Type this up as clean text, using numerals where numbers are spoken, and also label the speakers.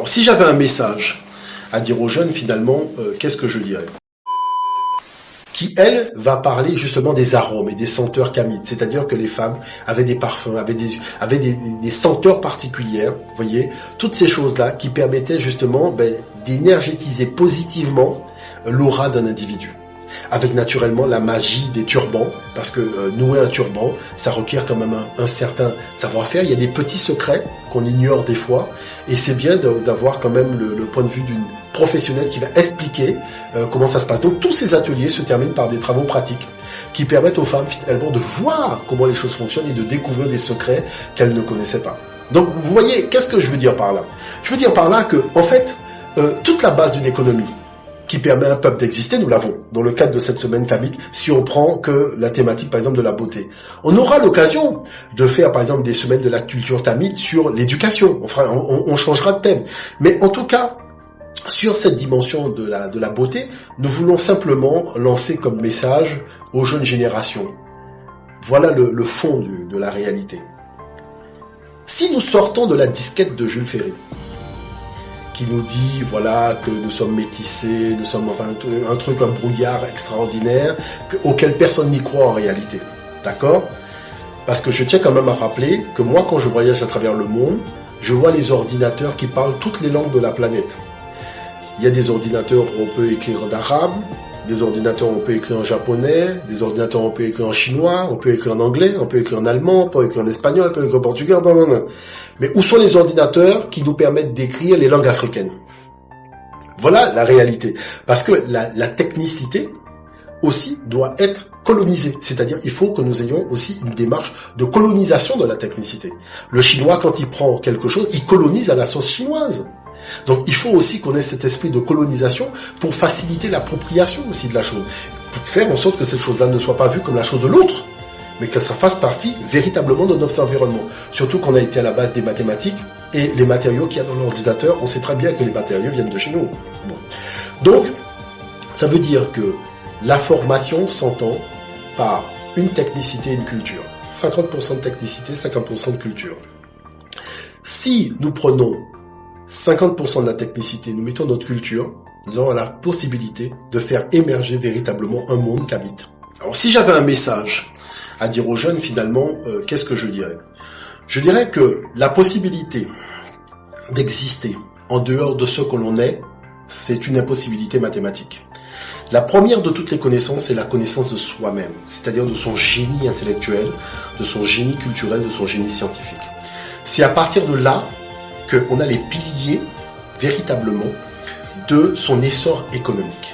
Speaker 1: Alors, si j'avais un message à dire aux jeunes, finalement, qu'est-ce que je dirais? Qui, elle, va parler justement des arômes et des senteurs kamites. C'est-à-dire que les femmes avaient des parfums, avaient des senteurs particulières, vous voyez, toutes ces choses-là qui permettaient justement d'énergétiser positivement l'aura d'un individu. Avec naturellement la magie des turbans, parce que nouer un turban, ça requiert quand même un certain savoir-faire. Il y a des petits secrets qu'on ignore des fois, et c'est bien d'avoir quand même le point de vue d'une professionnelle qui va expliquer comment ça se passe. Donc tous ces ateliers se terminent par des travaux pratiques qui permettent aux femmes finalement de voir comment les choses fonctionnent et de découvrir des secrets qu'elles ne connaissaient pas. Donc vous voyez, qu'est-ce que je veux dire par là? Je veux dire par là que, en fait, toute la base d'une économie qui permet à un peuple d'exister, nous l'avons, dans le cadre de cette semaine kamique, si on prend que la thématique, par exemple, de la beauté. On aura l'occasion de faire, par exemple, des semaines de la culture tamite sur l'éducation. On changera de thème. Mais en tout cas, sur cette dimension de la beauté, nous voulons simplement lancer comme message aux jeunes générations. Voilà le fond de la réalité. Si nous sortons de la disquette de Jules Ferry, qui nous dit, voilà, que nous sommes métissés, nous sommes un brouillard extraordinaire, auquel personne n'y croit en réalité. D'accord? Parce que je tiens quand même à rappeler que moi, quand je voyage à travers le monde, je vois les ordinateurs qui parlent toutes les langues de la planète. Il y a des ordinateurs où on peut écrire en arabe, des ordinateurs où on peut écrire en japonais, des ordinateurs où on peut écrire en chinois, on peut écrire en anglais, on peut écrire en allemand, on peut écrire en espagnol, on peut écrire en portugais, blablabla. Mais où sont les ordinateurs qui nous permettent d'écrire les langues africaines? Voilà la réalité. Parce que la technicité aussi doit être colonisée. C'est-à-dire, il faut que nous ayons aussi une démarche de colonisation de la technicité. Le chinois, quand il prend quelque chose, il colonise à la sauce chinoise. Donc, il faut aussi qu'on ait cet esprit de colonisation pour faciliter l'appropriation aussi de la chose. Pour faire en sorte que cette chose-là ne soit pas vue comme la chose de l'autre, mais que ça fasse partie véritablement de notre environnement. Surtout qu'on a été à la base des mathématiques et les matériaux qu'il y a dans l'ordinateur, on sait très bien que les matériaux viennent de chez nous. Bon. Donc, ça veut dire que la formation s'entend par une technicité et une culture. 50% de technicité, 50% de culture. Si nous prenons 50% de la technicité, nous mettons notre culture, nous aurons la possibilité de faire émerger véritablement un monde kamite. Alors, si j'avais un message à dire aux jeunes, finalement, qu'est-ce que je dirais? Je dirais que la possibilité d'exister en dehors de ce que l'on est, c'est une impossibilité mathématique. La première de toutes les connaissances est la connaissance de soi-même, c'est-à-dire de son génie intellectuel, de son génie culturel, de son génie scientifique. C'est à partir de là qu'on a les piliers, véritablement, de son essor économique.